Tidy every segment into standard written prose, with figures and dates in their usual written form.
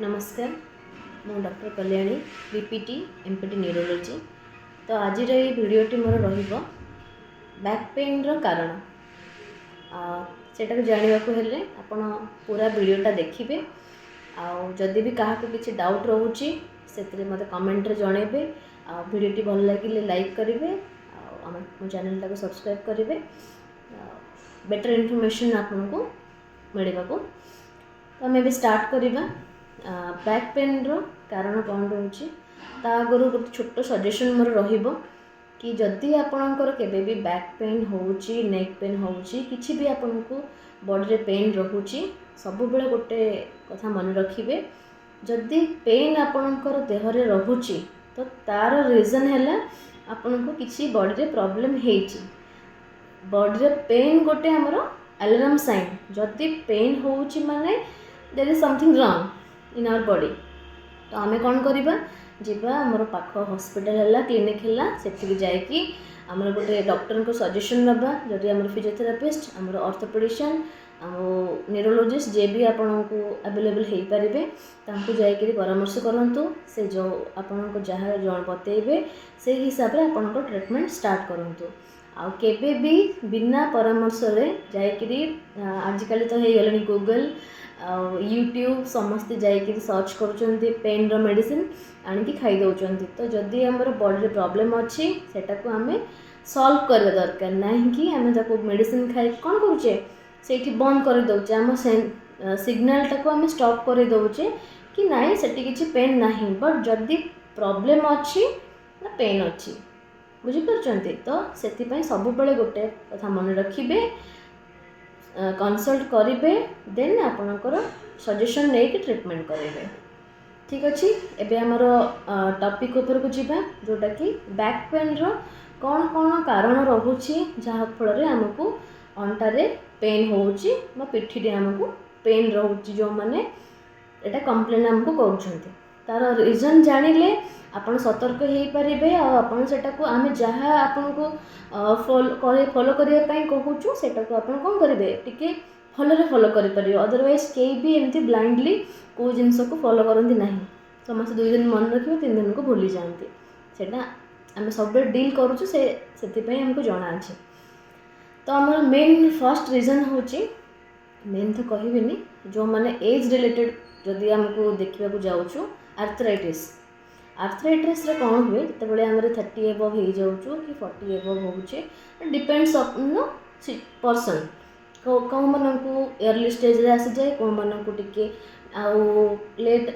नमस्कार मु doctor Kalyani BPT empty neurology. तो आज भिडियोटी मोर रहिबो बैक पेन रो कारण सेटा जानवा को हेले आपण पूरा वीडियोटा देखिबे। जदि भी काहा को किछि डाउट रहउची सेतरे मते कमेंट रे जणेबे। वीडियोटी भल लागिले लाइक करिवे आ मो चैनल टाको सब्सक्राइब करिवे बेटर इन्फॉर्मेशन आपन को मिलबा को। तो हमें भी स्टार्ट करिबा। बैक पेन रो कारण कौन रोचे आगर गोटे छोट सजेशन मोर रहिबो कि जदि आपणकर केबे भी बैक पेन होउची नेक पेन होउची किछि भी आपन को बॉडी रे पेन रहउची सब बेले गोटे कथा मन रखिबे। जदि पेन आपणकर देह रे रहउची तो तार रीजन हैला आपन को किछि बॉडी रे प्रॉब्लम हेची। बॉडी रे पेन गोटे हमरो अलार्म साइन। जदि पेन होउची माने there is something wrong in our body. तो आमे कौन करिबा जिबा हमर पाख हॉस्पिटल हैला क्लिनिक हैला सेठी जाइकी हमर गोटे डॉक्टर को सजेशन नबा। जदि हमर फिजियोथेरापिस्ट हमर ऑर्थोपेडिशियन हमर न्यूरोलॉजिस्ट जे भी आपन को अवेलेबल हे परिबे तांको जाइकी परामर्श करंतु। से जो आपन को जहा जण बतेइबे से हिसाब रे आपन को ट्रीटमेंट स्टार्ट करंतु। आ केबे भी बिना परामर्श रे जाइकी आजिकल तो हे गलनी गूगल यूट्यूब समस्ते जाइए सर्च कर पेन रो मेडिसिन आनिकी खाई दौरान। तो जदि आमर बॉडी रे प्रॉब्लम अच्छी सेटा को आमे सॉल्व करवा दरकार ना कि आमे ताको मेडिसिन खाई कौन करूचे सेठी बंद कर दौचे आम सिग्नल टाको आमे स्टॉप कर दौचे कि नाई सेठी किछि पेन नाही। बट जदि प्रॉब्लम अच्छी ना पेन अच्छी बुझी परछंती। तो सेति पई सब बेले गोटे कथा मन रखिबे कंसल्ट करेंगे देन आपणकर सजेशन नहीं कि ट्रीटमेंट करेंगे। ठीक अच्छे एबे हमर टॉपिक ऊपर को जीवा जोटा कि बैक पेन रो कौन कौन कारण रहउची जहाँ फल रे हमको अंटारे पेन होउची बा पिठी रे हमको पेन रहउची जो माने एटा कंप्लेन हमको करूछंती तार रीजन जानिले आपण सतर्क हो पारे। आपन सेटा को आमे जहाँ आपन को फॉलो करिया पई कहूछु सेटा को आपन कोन करिवे टिके फॉलो करि परियो। अदरवाइज केही भी एमती ब्लाइंडली को जिंस को फॉलो करंती नाही। समस्त 2 दिन मन रखियो 3 दिन को भूली जानती सेटा आमे सब डील करूछु सेति पई हमको जणा अछि। तो हमर मेन फर्स्ट रीजन होची मेन तो कहबिनी जो माने एज रिलेटेड जदि हमको देखिबा को जाउछु आर्थराइटिस रे कौन हुए जिते आम 30 एबव हो जाऊँ कि 40 एबव होचे डिपेंड्स ऑन नो पर्सन। कौ मन को अर्ली स्टेज रे आसी जाए कौ मन को टिके लेट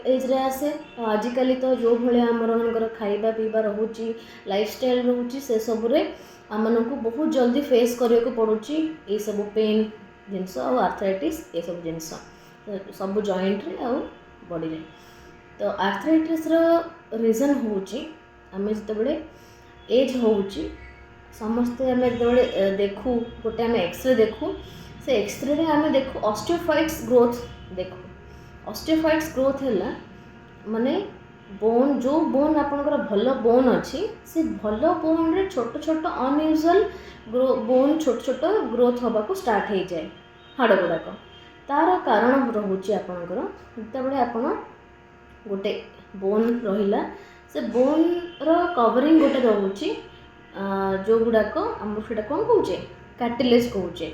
एज रे आसे। आजिकल तो जो भाया आमर खाइबा पीबा रोची लाइफस्टाइल रोची से सब रे आम को बहुत जल्दी फेस करने को पड़ुची ये सब पेन जिनस आर्थराइटिस ये सब जिनस सब जॉइंट रे आ बॉडी रे। तो आर्थराइटिस रीजन होची आमे जतबेले एज होची समस्ते आमे जतबेले देखू गोटे आमे एक्सरे देखू से एक्सरे रे आमे देखू ऑस्टियोफाइट्स ग्रोथ देखू। ऑस्टियोफाइट्स ग्रोथ हैला माने बोन जो बोन आपनकर भलो बोन अछि से भलो बोन रे छोट छोट अनयूजुअल बोन छोट छोट ग्रोथ होबा को स्टार्ट हो जाए हाड़ गुड़ाक। तार कारण रहउची आपनकर जतबेले आपन गोटे बोन रहिला से बोन रो कवरिंग गोटे रहउची जो गुड़ाक आम सेटा कौन कहूचे कार्टिलेज कहूचे।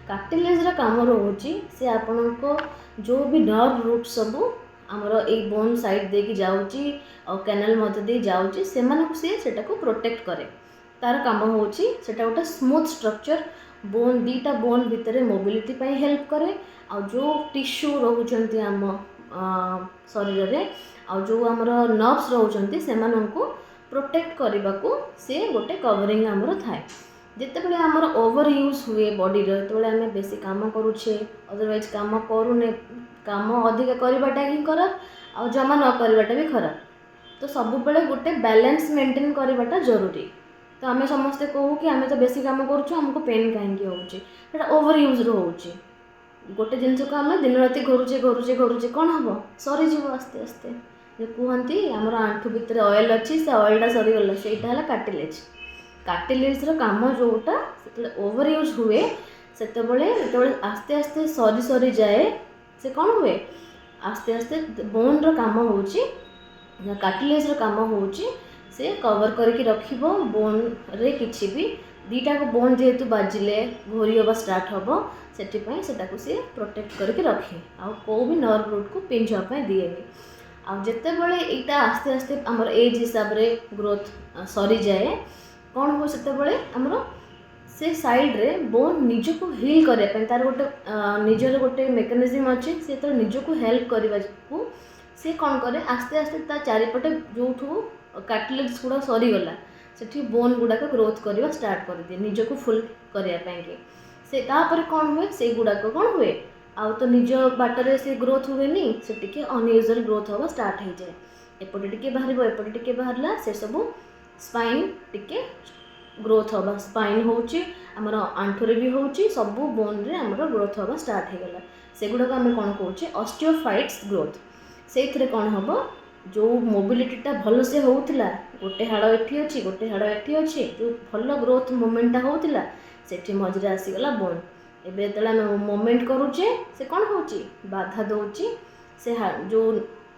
कार्टिलेज रा काम रहउची से आपन को जो भी नर्व रूट सब आमर ए बोन साइड दे की जाउची और कैनल मध्य दे जाउची से माने को सेटा को प्रोटेक्ट करे। तार काम होउची सेटा गोटे स्मूथ स्ट्रक्चर बोन दीटा बोन भितर मोबिलिटी पई हेल्प करे। आ जो टिश्यू रहउचंती आम शरीर रे आ जो आमर नर्व्स रहउचंती से माननको प्रोटेक्ट करने को से गोटे कवरिंग आमर थाए। जितेबले आमर ओवर यूज हुए बॉडी रे तो आमे बेसी काम करूछे अदरवाइज काम करूने काम अधिक करवाटा ही खराब आ जमा न करवाटा भी खराब। तो सब बेले गोटे बैलेंस मेंटेन करवाटा जरूरी। तो आमे समस्ते कहू कि आमे तो बेसी काम करूछु हमको पेन काहेकि होउची सेटा ओवर यूज रो होउची। गोटे जिनस को आम दिन राति घुरुचे कौन हम सरी जीव आस्ते आस्ते जे कहती आमर आंठू भितर ऑयल अच्छी से ऑयलटा सरीगला से कार्टिलेज। कार्टिलेज काम जोटा से ओवर यूज हुए से आस्ते आस्ते सरी सरी जाए से कौन हुए आस्ते आस्ते बोन काम होची कार्टिलेज काम होची से कवर करके रखिबो बोन रे किछि भी दीटा को बोन जेहेतु बाजिले घोरी हवा स्टार्ट हबो सेटिपाई सेटाको से प्रोटेक्ट करके रखे आ को भी नर्व रूट को पिंच होपा दिएनी आ जेते बळे एटा आस्ते आस्ते हमर एज हिसाब रे ग्रोथ सरी जाए कौन हो सेते बळे हमर से साइड रे बोन निज को हील करे पे तार गोटे निजर गोटे मेकानिज्म अछि से तो निज को हेल्प करबा को से कौन करे आस्ते आस्ते ता चारिपटे जोठू कार्टिलेज गुड़ा सरी गला सेठी बोन गुड़ाक ग्रोथ करवा स्टार्ट कर दिए निज को फुल करने से तापर कौन हुए से गुड़ाक कौन हुए आउ तो निज बाटर से ग्रोथ हुए से टिके अनयूजुअल ग्रोथ हवा स्टार्ट हो जाए एपटे टिके बाहर एपटे टिके बाहरला से सब स्पाइन टिके ग्रोथ हवा स्पाइन होची हमर आंठुरे भी होची सब बोन रे हमर ग्रोथ हवा स्टार्ट हो गला से गुड़ाक आम कौन कहूँ ऑस्टियोफाइट्स ग्रोथ से कौन हम जो मोबिलिटीटा भल से होउतिला गोटे हाड़ एठी अछि गोटे हाड़ एठी अछि जो भल ग्रोथ मोमेंटा होउतिला सेठी मझरे आसीगला बोन एबे तला मोमेंट करूचे से कौन होची बाधा दोची से जो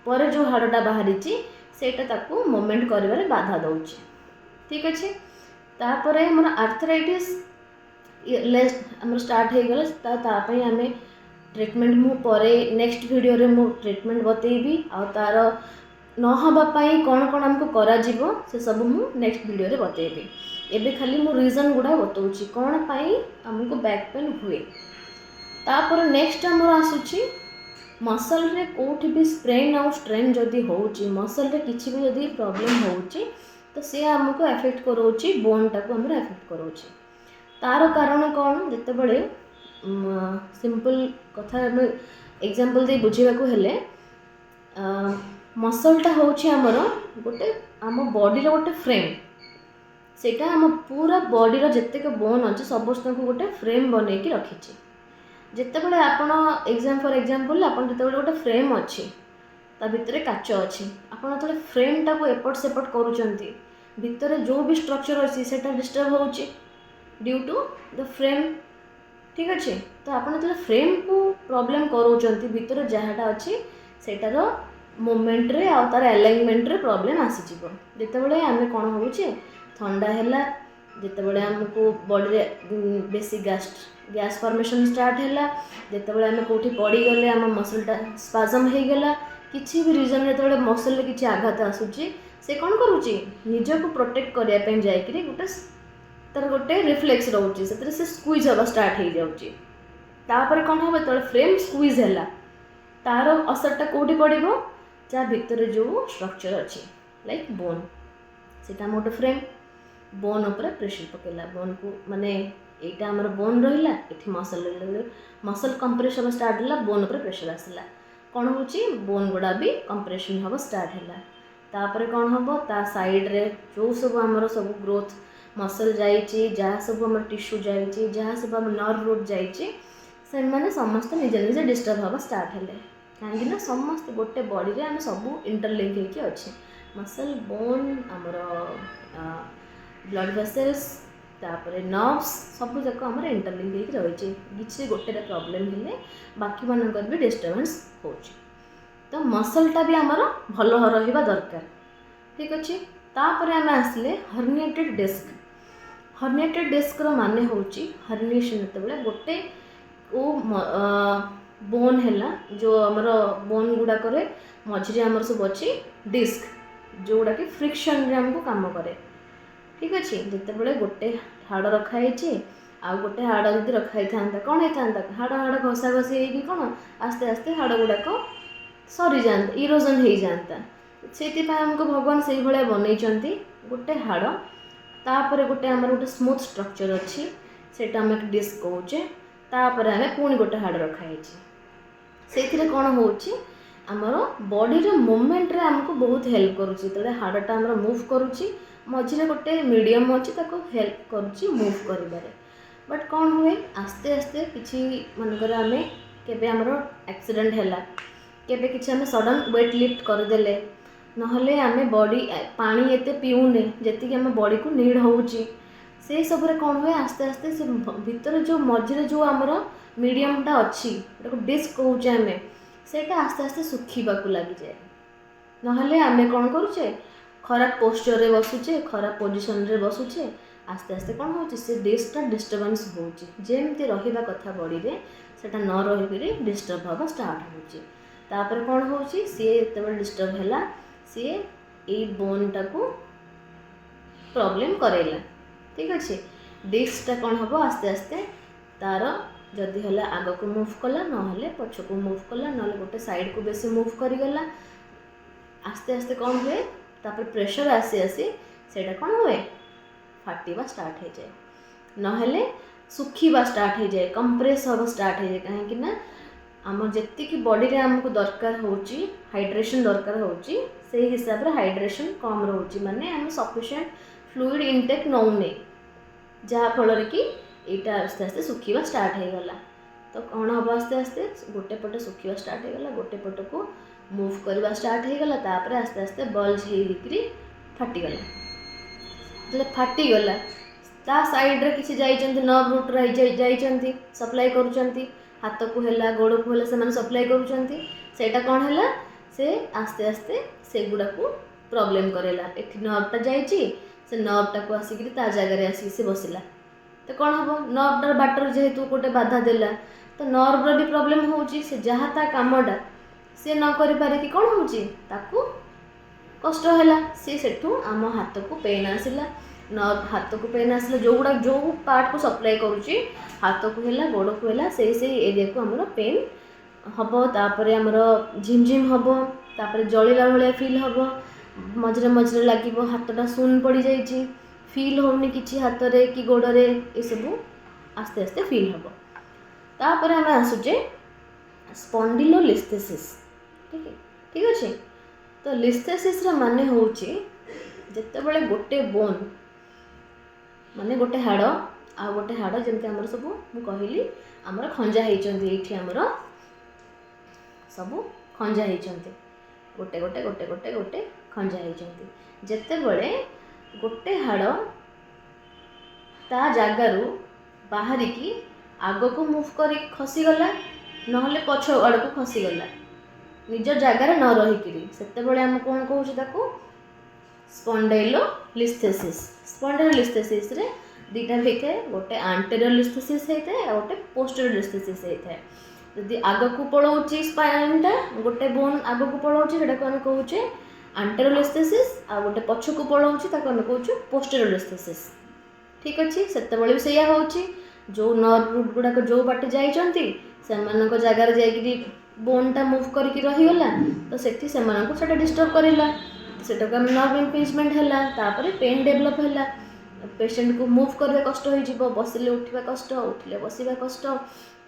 पर जो हाड़टा बाहरीची सेटा ताकू मोमेंट करिवारे बाधा दोची ठीक अछि तापरे हमर आर्थराइटिस लेस हमर स्टार्ट हे गला ता पई हमें ट्रीटमेंट मु परे नेक्स्ट वीडियो रे मु ट्रीटमेंट बतेबी आ तार न हबा पाई कौन कौन हमको करा जीवो से सब मु नेक्स्ट वीडियो रे बतेबी एबे खाली मु रीजन गुडा बतौची कौन पाई हमको बैक पेन हुए तापर नेक्स्ट हमर आसुची मसल रे कोठी भी स्ट्रेन आ स्ट्रेन जदी होउची मसल रे किछि भी जदी प्रॉब्लम होउची तो से हमको अफेक्ट करोची बोन टाको हमर अफेक्ट करोची तार कारण कौन जते बळे सिंपल कथा एग्जांपल दे बुझेबा को हेले मसलटा होची हमर गोटे आम बॉडी रो गोटे फ्रेम सेटा आम पूरा बॉडी रो जत्ते बोन अछि समस्त को गोटे फ्रेम बनै कि रखिछि जत्ते बळे आपण फॉर एग्जांपल आपण जत्ते बळे गोटे फ्रेम अछि ता भितरे काच अछि आपण तले फ्रेम टा को एपट सेपट करूचंती भितरे जो भी स्ट्रक्चर अछि सेटा डिस्टर्ब होउची ड्यू टू द फ्रेम ठीक अच्छे तो आपन जो फ्रेम को प्रॉब्लम करोचंती भितर जहाँटा अच्छी सेटार मूवमेंट रे आ तार अलाइनमेंट रे प्रॉब्लम आसी जिवो जेतेबेले आमे कोन होउचे ठंडा हैला जेतेबेले हमको बॉडी रे बेसी गैस फॉर्मेशन स्टार्ट हैला जेतेबेले आमे कोठी पड़ी गले हम मसलटा स्पाजम हे गला किछि भी रीजन जेतेबेले मसल रे किछि आघात आसुची से कोन करूची निज को प्रोटेक्ट करिया पे जाय कि गोटे तार गोटे रिफ्लेक्स रोचे से स्क्वीज हवा स्टार्ट हो जाऊँगी तापर कौन हम जो फ्रेम स्क्वीज है तार असरटा कौटी पड़ो जहाँ भितर जो स्ट्रक्चर अच्छी लाइक बोन से गोटे फ्रेम बोन उपर प्रेशर पकेला बोन को माने यहाँ आमर बोन रहा ये मसल कंप्रेशन स्टार्ट है बोन उपर प्रेशर आसला कौन हो बोन गुड़ा भी कंप्रेशन हम स्टार्ट है तापर कौन हम ता साइड रे जो सब आमर सब ग्रोथ मसल जाइए जहाँ सब आम टिश्यू जाइए जहाँ सब आम नर्व रूट जाइए से मैंने समस्त निजे निजे डिस्टर्ब हवा स्टार्ट है कहीं समस्त गोटे बॉडी रे आम सब इंटरलिंक होके अच्छे मसल बोन आमर ब्लड वेसल्स तापर नर्व्स सब जाक आम इंटरलिंक होकर रही किसी गोटे प्रॉब्लम हेले बाकी मानकर भी डिस्टर्बेंस हो तो मसलटा भी आमर भल रहा दरकार ठीक अच्छे तापर आम आसले हर्निएटेड डिस्क हर्निएटेड डिस्क रो माने होची हर्निएशन जेतेबेले गोटे ओ बोन हैला जो हमर बोन गुडा करे मझिरे हमर सब अछि डिस्क जोड़ा कि फ्रिक्शन रे हमको काम करे ठीक अच्छे जेतेबेले गोटे हाड़ रखाई आ गोटे हाड़ जदि रखाई था कौन होता हाड़ हाड़ घसा घसी होगी कौन आस्ते आस्ते हाड़ गुड़ाक सरी जाता इरोजन हो जाता से हमको भगवान से भाया बनई गोटे हाड़ तापर गोटे आमर गोटे स्मूथ स्ट्रक्चर अच्छी सेटा आम डिस्क कौचे तापर आम पुणी गोटे हाड़ रखाई से कौन होची आमर बॉडी रे मूवमेंट रे हमको बहुत हेल्प करुच्ची तो हाड़टा आमर मूव करुच्ची मझे गोटे मीडियम अच्छी ताको हेल्प करुच्ची मूव करिबारे बट कौन हुए आस्ते आस्ते किसी मनकर आम केबे आमर एक्सीडेंट हैला केबे किसी आम सडन वेट लिफ्ट करदेले नहले आमे बॉडी पानी एते पीऊने जेतिक आम बॉडी को नीड होउची से सब रे कौन हुए आस्ते आस्ते से भीतर जो मझे जो आमर मीडियमटा अच्छी डिस्क कहूचे आम ସେଇଟା ଆସ୍ତେ ଆସ୍ତେ ଶୁଖିବାକୁ ଲାଗିଯାଏ। ନହେଲେ ଆମେ କ'ଣ କରୁଛେ, ଖରାପ ପୋସ୍ଚରରେ ବସୁଛେ, ଖରାପ ପୋଜିସନରେ ବସୁଛେ, ଆସ୍ତେ ଆସ୍ତେ କ'ଣ ହେଉଛି, ସେ ଡିସ୍କଟା ଡିଷ୍ଟର୍ବାନ୍ସ ହେଉଛି। ଯେମିତି ରହିବା କଥା ବଡ଼ିରେ ସେଇଟା ନ ରହିକରି ଡିଷ୍ଟର୍ବ ହେବା ଷ୍ଟାର୍ଟ ହେଉଛି। ତାପରେ କ'ଣ ହେଉଛି, ସିଏ ଯେତେବେଳେ ଡିଷ୍ଟର୍ବ ହେଲା, ସିଏ ଏଇ ବୋନ୍ଟାକୁ ପ୍ରୋବ୍ଲେମ୍ କରେଇଲା। ଠିକ୍ ଅଛି, ଡିସ୍କଟା କ'ଣ ହେବ, ଆସ୍ତେ ଆସ୍ତେ ତାର ଯଦି ହେଲା ଆଗକୁ ମୁଭ୍ କଲା, ନହେଲେ ପଛକୁ ମୁଭ୍ କଲା, ନହେଲେ ଗୋଟେ ସାଇଡ଼କୁ ବେଶୀ ମୁଭ୍ କରିଗଲା। ଆସ୍ତେ ଆସ୍ତେ କ'ଣ ହୁଏ, ତାପରେ ପ୍ରେସର ଆସି ଆସି ସେଇଟା କ'ଣ ହୁଏ, ଫାଟିବା ଷ୍ଟାର୍ଟ ହେଇଯାଏ, ନହେଲେ ଶୁଖିବା ଷ୍ଟାର୍ଟ ହେଇଯାଏ, କମ୍ପ୍ରେସ୍ ହେବା ଷ୍ଟାର୍ଟ ହେଇଯାଏ। କାହିଁକି ନା ଆମ ଯେତିକି ବଡ଼ିରେ ଆମକୁ ଦରକାର ହେଉଛି, ହାଇଡ୍ରେସନ୍ ଦରକାର ହେଉଛି, ସେଇ ହିସାବରେ ହାଇଡ୍ରେସନ୍ କମ୍ ରହୁଛି, ମାନେ ଆମେ ସଫିସିଏଣ୍ଟ ଫ୍ଲୁଇଡ଼ ଇନଟେକ୍ ନେଉନେ, ଯାହାଫଳରେ କି ଏଇଟା ଆସ୍ତେ ଆସ୍ତେ ଶୁଖିବା ଷ୍ଟାର୍ଟ ହେଇଗଲା। ତ କ'ଣ ହେବ, ଆସ୍ତେ ଆସ୍ତେ ଗୋଟେ ପଟେ ଶୁଖିବା ଷ୍ଟାର୍ଟ ହେଇଗଲା, ଗୋଟେ ପଟକୁ ମୁଭ୍ କରିବା ଷ୍ଟାର୍ଟ ହେଇଗଲା, ତାପରେ ଆସ୍ତେ ଆସ୍ତେ ବଲ୍ଜ ହେଇକିରି ଫାଟିଗଲା। ଯେତେବେଳେ ଫାଟିଗଲା, ତା ସାଇଡ଼୍ରେ କିଛି ଯାଇଛନ୍ତି, ନର୍ଭ ରୁଟ୍ରେ ଯାଇଛନ୍ତି, ସପ୍ଲାଏ କରୁଛନ୍ତି, ହାତକୁ ହେଲା, ଗୋଡ଼କୁ ହେଲା, ସେମାନେ ସପ୍ଲାଏ କରୁଛନ୍ତି। ସେଇଟା କ'ଣ ହେଲା, ସେ ଆସ୍ତେ ଆସ୍ତେ ସେଗୁଡ଼ାକୁ ପ୍ରୋବ୍ଲେମ୍ କରେଇଲା। ଏଠି ନର୍ଭଟା ଯାଇଛି, ସେ ନର୍ଭଟାକୁ ଆସିକିରି ତା ଜାଗାରେ ଆସିକି ସେ ବସିଲା। ତ କ'ଣ ହେବ, ନର୍ଭଟାର ବାଟରେ ଯେହେତୁ ଗୋଟେ ବାଧା ଦେଲା, ତ ନର୍ଭର ବି ପ୍ରୋବ୍ଲେମ୍ ହେଉଛି। ସେ ଯାହା ତା କାମଟା ସିଏ ନ କରିପାରିକି କ'ଣ ହେଉଛି, ତାକୁ କଷ୍ଟ ହେଲା। ସିଏ ସେଠୁ ଆମ ହାତକୁ ପେନ୍ ଆସିଲା, ନର୍ଭ ହାତକୁ ପେନ୍ ଆସିଲା, ଯେଉଁ ପାର୍ଟକୁ ସପ୍ଲାଏ କରୁଛି, ହାତକୁ ହେଲା, ଗୋଡ଼କୁ ହେଲା, ସେଇ ଏରିଆକୁ ଆମର ପେନ୍ ହେବ। ତାପରେ ଆମର ଝିମଝିମ୍ ହେବ, ତାପରେ ଜଳିଲା ଭଳିଆ ଫିଲ୍ ହେବ, ମଝିରେ ମଝିରେ ଲାଗିବ ହାତଟା ଶୂନ ପଡ଼ିଯାଇଛି, ଫିଲ୍ ହେଉନି କିଛି ହାତରେ କି ଗୋଡ଼ରେ, ଏସବୁ ଆସ୍ତେ ଆସ୍ତେ ଫିଲ୍ ହେବ। ତାପରେ ଆମେ ଆସୁଛେ ସ୍ପଣ୍ଡିଲୋଲିସ୍ଥେସିସ୍। ଠିକ୍ ଅଛି। ତ ଲିସ୍ଥେସିସ୍ର ମାନେ ହେଉଛି, ଯେତେବେଳେ ଗୋଟେ ବୋନ୍, ମାନେ ଗୋଟେ ହାଡ଼ ଆଉ ଗୋଟେ ହାଡ଼, ଯେମିତି ଆମର ସବୁ ମୁଁ କହିଲି ଆମର ଖଞ୍ଜା ହେଇଛନ୍ତି, ଏଇଠି ଆମର ସବୁ ଖଞ୍ଜା ହେଇଛନ୍ତି, ଗୋଟେ ଗୋଟେ ଗୋଟେ ଗୋଟେ ଗୋଟେ ଖଞ୍ଜା ହେଇଛନ୍ତି। ଯେତେବେଳେ ଗୋଟେ ହାଡ଼ ତା ଜାଗାରୁ ବାହାରିକି ଆଗକୁ ମୁଭ୍ କରିକି ଖସିଗଲା, ନହେଲେ ପଛ ଆଡ଼କୁ ଖସିଗଲା, ନିଜ ଜାଗାରେ ନ ରହିକିରି, ସେତେବେଳେ ଆମେ କ'ଣ କହୁଛୁ, ତାକୁ ସ୍ପଣ୍ଡାଇଲୋଲିସ୍ଥେସିସ୍। ସ୍ପଣ୍ଡାଇଲୋଲିସ୍ଥେସିସ୍ରେ ଦୁଇଟା ହେଇଥାଏ, ଗୋଟେ ଆଣ୍ଟେରିୟର ଲିସ୍ଥେସିସ୍ ହେଇଥାଏ, ଆଉ ଗୋଟେ ପୋଷ୍ଟେରିୟର ଲିସ୍ଥେସିସ୍ ହେଇଥାଏ। ଯଦି ଆଗକୁ ପଳାଉଛି ସ୍ପାଇନ୍ଟା, ଗୋଟେ ବୋନ୍ ଆଗକୁ ପଳାଉଛି, ସେଟାକୁ ଆମେ କହୁଛେ ଆଣ୍ଟେରିୟର ଲିସ୍ଥେସିସ୍, ଆଉ ଗୋଟେ ପଛକୁ ପଳାଉଛି, ତାକୁ ଆମେ କହୁଛୁ ପୋଷ୍ଟେରିୟର ଲିସ୍ଥେସିସ୍। ଠିକ୍ ଅଛି, ସେତେବେଳେ ବି ସେଇଆ ହେଉଛି। ଯେଉଁ ନର୍ଭ ରୁଟ୍ ଗୁଡ଼ାକ ଯେଉଁ ବାଟେ ଯାଇଛନ୍ତି, ସେମାନଙ୍କ ଜାଗାରେ ଯାଇକିରି ବୋନ୍ଟା ମୁଭ୍ କରିକି ରହିଗଲା, ତ ସେଠି ସେମାନଙ୍କୁ ସେଇଟା ଡିଷ୍ଟର୍ବ କରିଲା, ସେଟାକୁ ଆମେ ନର୍ଭ ଇମ୍ପିଞ୍ଜମେଣ୍ଟ ହେଲା, ତାପରେ ପେନ୍ ଡେଭଲପ୍ ହେଲା, ପେସେଣ୍ଟକୁ ମୁଭ୍ କରିବା କଷ୍ଟ ହୋଇଯିବ, ବସିଲେ ଉଠିବା କଷ୍ଟ, ଉଠିଲେ ବସିବା କଷ୍ଟ,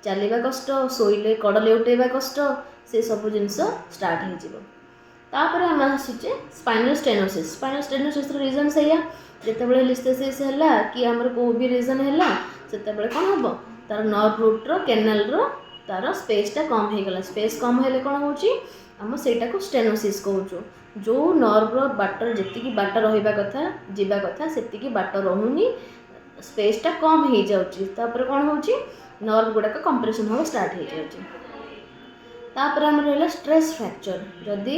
ଚାଲିବା କଷ୍ଟ, ଶୋଇଲେ କଡ଼ ଲେଉଟାଇବା କଷ୍ଟ, ସେସବୁ ଜିନିଷ ଷ୍ଟାର୍ଟ ହେଇଯିବ। ତାପରେ ଆମେ ଆସୁଛେ ସ୍ପାଇନାଲ୍ ଷ୍ଟେନୋସିସ୍। ସ୍ପାଇନାଲ୍ ଷ୍ଟେନୋସିସ୍ର ରିଜନ୍ ସେଇଆ, ଯେତେବେଳେ ଲିସ୍ଥେସିସ୍ ହେଲା କି ଆମର କେଉଁ ବି ରିଜନ୍ ହେଲା, ସେତେବେଳେ କ'ଣ ହେବ, ତାର ନର୍ଭ ରୁଟ୍ର କେନାଲର ତାର ସ୍ପେସ୍ଟା କମ୍ ହେଇଗଲା। ସ୍ପେସ୍ କମ୍ ହେଲେ କ'ଣ ହେଉଛି, ଆମେ ସେଇଟାକୁ ଷ୍ଟେନୋସିସ୍ କହୁଛୁ। ଯେଉଁ ନର୍ଭର ବାଟରେ ଯେତିକି ବାଟ ରହିବା କଥା, ଯିବା କଥା, ସେତିକି ବାଟ ରହୁନି, ସ୍ପେସ୍ଟା କମ୍ ହେଇଯାଉଛି। ତାପରେ କ'ଣ ହେଉଛି, ନର୍ଭ ଗୁଡ଼ାକ କମ୍ପ୍ରେସନ୍ ହେବା ଷ୍ଟାର୍ଟ ହେଇଯାଉଛି। ତାପରେ ଆମର ରହିଲା ଷ୍ଟ୍ରେସ୍ ଫ୍ରାକ୍ଚର। ଯଦି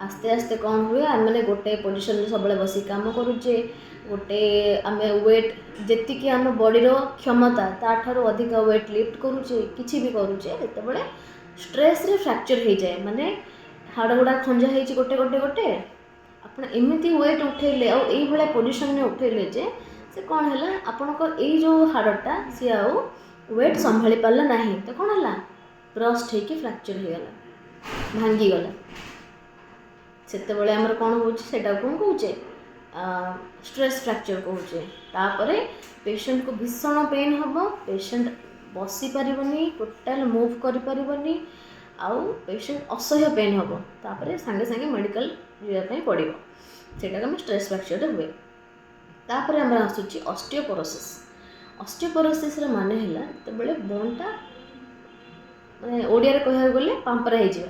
ଆସ୍ତେ ଆସ୍ତେ କ'ଣ ହୁଏ, ଆମେ ଗୋଟେ ପୋଜିସନରେ ସବୁବେଳେ ବସି କାମ କରୁଛେ, ଗୋଟେ ଆମେ ୱେଟ୍ ଯେତିକି ଆମ ବଡ଼ିର କ୍ଷମତା ତାଠାରୁ ଅଧିକ ୱେଟ୍ ଲିଫ୍ଟ କରୁଛେ, କିଛି ବି କରୁଛେ, ଯେତେବେଳେ ଷ୍ଟ୍ରେସ୍ରେ ଫ୍ରାକ୍ଚର ହେଇଯାଏ, ମାନେ ହାଡ଼ ଗୁଡ଼ା ଖଞ୍ଜା ହେଇଛି ଗୋଟେ ଗୋଟେ ଗୋଟେ, ଆପଣ ଏମିତି ୱେଟ୍ ଉଠେଇଲେ ଆଉ ଏଇଭଳିଆ ପୋଜିସନରେ ଉଠେଇଲେ ଯେ ସେ କ'ଣ ହେଲା, ଆପଣଙ୍କ ଏଇ ଯେଉଁ ହାଡ଼ଟା ସିଏ ଆଉ ୱେଟ୍ ସମ୍ଭାଳି ପାରିଲା ନାହିଁ, ତ କ'ଣ ହେଲା, ବ୍ରଷ୍ଟ ହେଇକି ଫ୍ରାକ୍ଚର ହେଇଗଲା, ଭାଙ୍ଗିଗଲା। ସେତେବେଳେ ଆମର କ'ଣ ହେଉଛି, ସେଇଟାକୁ କ'ଣ କହୁଛେ, ଷ୍ଟ୍ରେସ୍ ଫ୍ରାକ୍ଚର କହୁଛେ। ତାପରେ ପେସେଣ୍ଟକୁ ଭୀଷଣ ପେନ୍ ହେବ, ପେସେଣ୍ଟ ବସିପାରିବନି, ଟୋଟାଲ୍ ମୁଭ୍ କରିପାରିବନି, ଆଉ ପେସେଣ୍ଟ ଅସହ୍ୟ ପେନ୍ ହେବ, ତାପରେ ସାଙ୍ଗେ ସାଙ୍ଗେ ମେଡ଼ିକାଲ ଯିବା ପାଇଁ ପଡ଼ିବ। ସେଇଟାକୁ ଆମେ ଷ୍ଟ୍ରେସ୍ ଫ୍ରାକ୍ଚରରେ ହୁଏ। ତାପରେ ଆମର ଆସୁଛି ଅଷ୍ଟିଓପୋରୋସିସ୍। ଅଷ୍ଟିଓପୋରୋସିସ୍ର ମାନେ ହେଲା, ଯେତେବେଳେ ବୋନ୍ଟା, ମାନେ ଓଡ଼ିଆରେ କହିବାକୁ ଗଲେ ପାମ୍ପରା ହେଇଯିବା,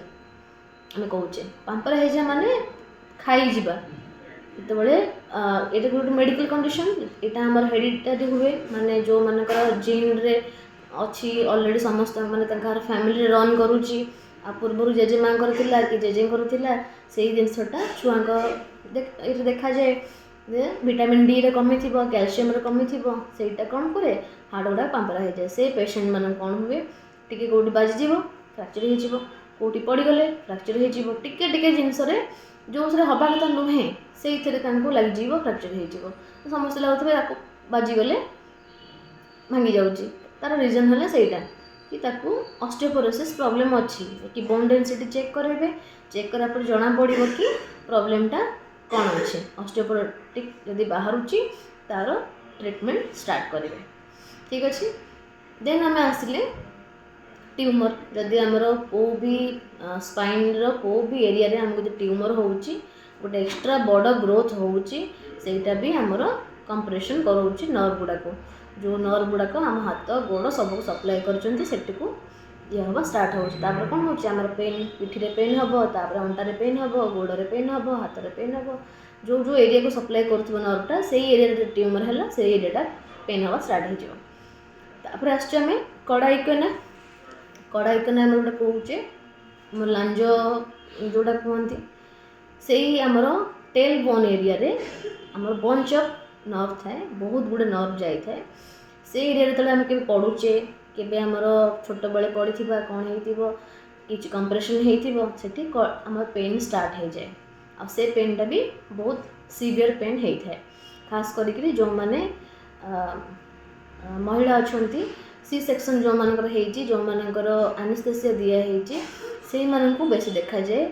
ଆମେ କହୁଛେ ପାମ୍ପରା ହେଇଯିବା ମାନେ ଖାଇଯିବା। ଯେତେବେଳେ ଏଇଟା ଗୋଟେ ମେଡ଼ିକାଲ କଣ୍ଡିସନ୍, ଏଇଟା ଆମର ହେରିଡ଼ିଟାରୀ ହୁଏ, ମାନେ ଯେଉଁମାନଙ୍କର ଜିନ୍ରେ ଅଛି ଅଲରେଡ଼ି, ସମସ୍ତ ମାନେ ତାଙ୍କର ଫ୍ୟାମିଲିରେ ରନ୍ କରୁଛି, आ पूर्व जेजेमांकर थिला कि जेजेंकर थिला सेही जिनसटा छुआंक ये देखा जाए जे विटामिन डी रे कमी थी कैल्शियम रे कमी थी सेटा कौन करे हाड़ गुड़ा पांपरा हो जाए से पेशेंट मान कौन हुए टी कौटी बाजिज फ्राक्चर होटी पड़गले फ्राक्चर हो टिके जिनस जो हवा कथा नुहे से लगे फ्राक्चर हो समस्त लगुवे बाजिगले भांगी जाऊँगी तार रिजन है सहीटा कि ताकू ऑस्टियोपोरोसिस प्रॉब्लम अच्छी कि बोन डेंसिटी चेक करेंगे चेक करा पर जना पड़ो कि प्रॉब्लमटा कौन अच्छे ऑस्टियोपोरोटिक जदि बाहरुची तार ट्रीटमेंट स्टार्ट करेंगे ठीक अच्छे। देन आम आसिले ट्यूमर जदि आमर को भी स्पाइन रो भी एरिया रे हमको जो ट्यूमर होउची गोटे एक्स्ट्रा बड़ ग्रोथ होउची सेटा भी आमर कंप्रेशन कराउची नर्व गुड़ा को जो नर्व गुड़ाक आम हाथ गोड़ सब सप्लाई कर ये हम स्टार्ट होपर कौन हो पेन पिठी पेन हम अंटारे पेन हम गोड़े पेन हम हाथ में पेन हम जो जो एरिया को सप्लाई कर नर्वटा से एरिया ट्यूमर है से एरियाटा पेन हवा स्टार्ट होपर आम कड़ाइकना कड़ाइकना आम गोटे कहे लांज जोड़ा कहती से आमर टेल बोन एरिया रे आमर बंच ऑफ नर्व थाए बहुत गुड़े नर्व जाए से एरिया जो आम के पढ़ुचे केबे आमर छोट बेले पड़ी कौन हो कि कंप्रेशन होती आम पेन स्टार्ट हो जाए आ से पेनटा भी बहुत सीवियर पेन होता है खास करी जो मैंने महिला अच्छा सी सेक्शन जो मानकर जो मानकर एनेस्थेसिया दिया से मानन को बेसी देखा जाए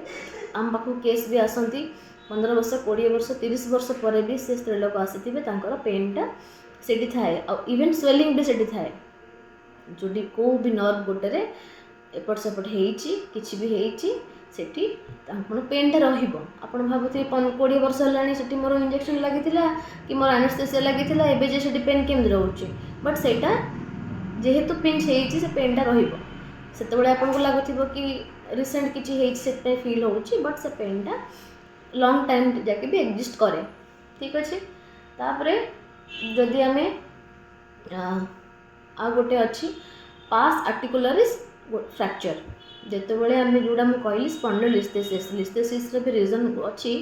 आम पाखु केस भी आसती 15 वर्ष 20 वर्ष 30 वर्ष पर भी से स्त्री लोक आसी पेनटा से थाए इवेन स्वेलिंग भी से थाए जो को भी नर्व गोटे एपट सेपट होती भी होती पेनटा रहा भावुथे 20 वर्ष है मोर इंजेक्शन लगी कि मोर एनेस्थेसिया लगी एवं से पेन केमती रोचे बट सेटा जेहेतु पिंच से पेनटा रही आपको लगुव कि रिसेंट किसी फिल हो बट से पेनटा लॉन्ग टाइम जाके भी एग्जिस्ट करे ठीक अच्छे। तापर जदि आम आ गोटे अच्छी पास आर्टिकुलरिस फ्रैक्चर जितेबाला आम जोड़ा मुझे कहली स्पॉन्डिलोलिस्थेसिस लिस्थेसिस भी रीजन अच्छी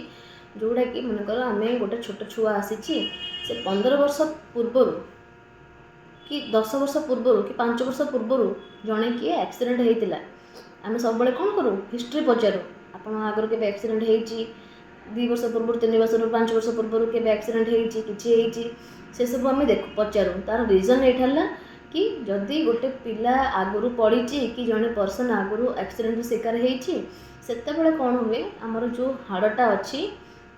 जोड़ा कि मनकर आम गोटे छोट छुआ आसी से 15 वर्ष पूर्वर कि 10 वर्ष पूर्वर कि 5 वर्ष पूर्वर जड़े किए एक्सीडेंट होता आम सब कौन करूँ हिस्ट्री पचारू आप आगर के एक्सीडेंट होती 2 वर्ष पूर्व 3 वर्ष 5 वर्ष पूर्व के एक्सीडेंट होती से सब आम देख पचारू तार रीजन ये कि जदि गोटे पिला आगु पड़ी कि जड़े पर्सन आगु एक्सीडेंट शिकार होते कौन हुए आमर जो हाड़टा अच्छी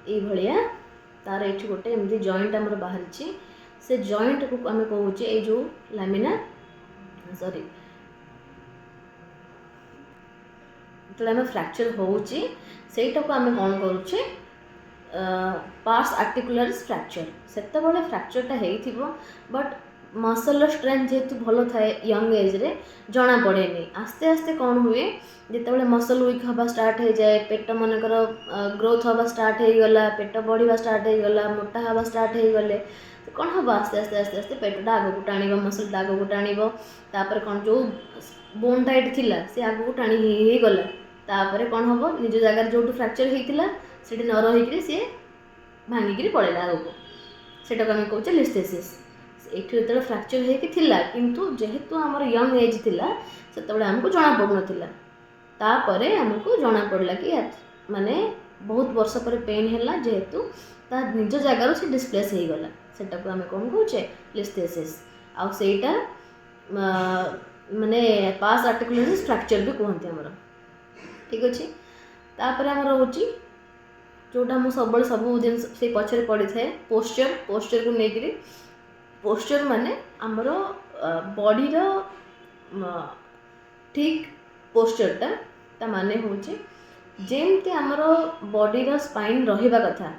ये तार ये गोटे एमती जॉइंट आमर बाहरी से जॉइंट को आम कहूचे ये जो लामिना सॉरी जो आम फ्रैक्चर होची सेटा को आम कौन करुचे पार्स आर्टिकुलरिस फ्रैक्चर सेते फ्रैक्चरटा होइथिबो बट मसल स्ट्रेंथ जेहेतु भल थाए यंग एज रे जना पड़े आस्ते आस्ते कौन हुए जिते मसल वीक हवा स्टार्ट हो जाए पेट मनकर ग्रोथ हवा स्टार्ट हो गला पेट बढ़िया स्टार्ट हो गला मोटा हवा स्टार्ट हो गले कौन हम आस्ते आस्ते आस्ते आस्ते पेटा आग को टाण मसलटा आग को टाण कौन जो बोनटा ये थिला से आग को टाणी ही गला तापर कौन हम निज जगार जो फ्रैक्चर होता से न रही सी भांगिकी पड़ेगा आग को सेटा आम कहे लिस्थेसिस ये जो फ्रैक्चर होता किंतु जेहेतु आमर यंग एज थिला से आमको जना पड़ना तापर आमको जना पड़ा कि माने बहुत वर्ष पर पेन है जेहेतु ता निज जगार से डिस्प्लेस हो गला सेटा को आम कौन कहे लिस्थेसिस आईटा माने पास आर्टिकुलरिस फ्रैक्चर भी कहते आमर ठीक अच्छे। तापर आमर हूँ जोटा मुझे सब जिन से पछरे पड़ी थाए पोस्चर को लेकर पोस्चर माने आमर बॉडी ठीक पोस्चरटा ता माने हूँ जेमती आमर बॉडी स्पाइन रहिबा कथा